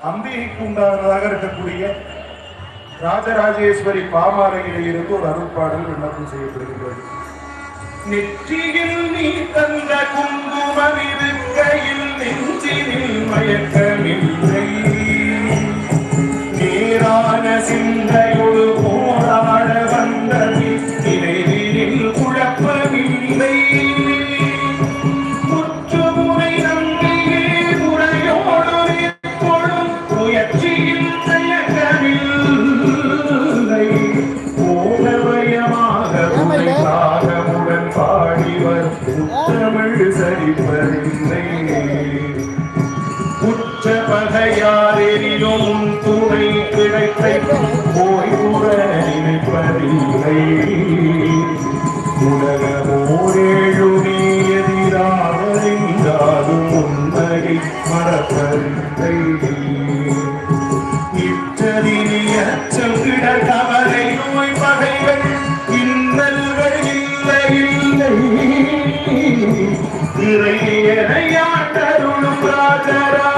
அம்பிகைக்கு உண்டானதாக இருக்கக்கூடிய ராஜராஜேஸ்வரி பாமாலையில் இருந்து ஒரு அருட்பாடல் விண்ணப்பம் செய்யப்படுகிறது. நெற்றியில் நீ தந்த குங்குமம் இருக்கையில் நெஞ்சினில் மயக்கமில்லை, நேரான சிந்தையோடு போராட வந்தது நினைவில் குழப்பமில்லை, முயற்சியில் தயக்கமில்லை, போனவயமாக உடன் பாடிவர் தமிழ் சரிப்பதில்லை, உற்ற பகையாரிலும் துணை கிடைத்தை ஓய்வுற நினைப்பதில்லை, உலகமோரேழு நீ எதிராக நின்றாலும் உண்மையை மறப்பதில்லை, இச்சதினியச்சங்கிட கவலை நோய் பகைகள் இன்னல்கள் இல்லை இல்லை, இறையனையாண்டருளும் ராஜரா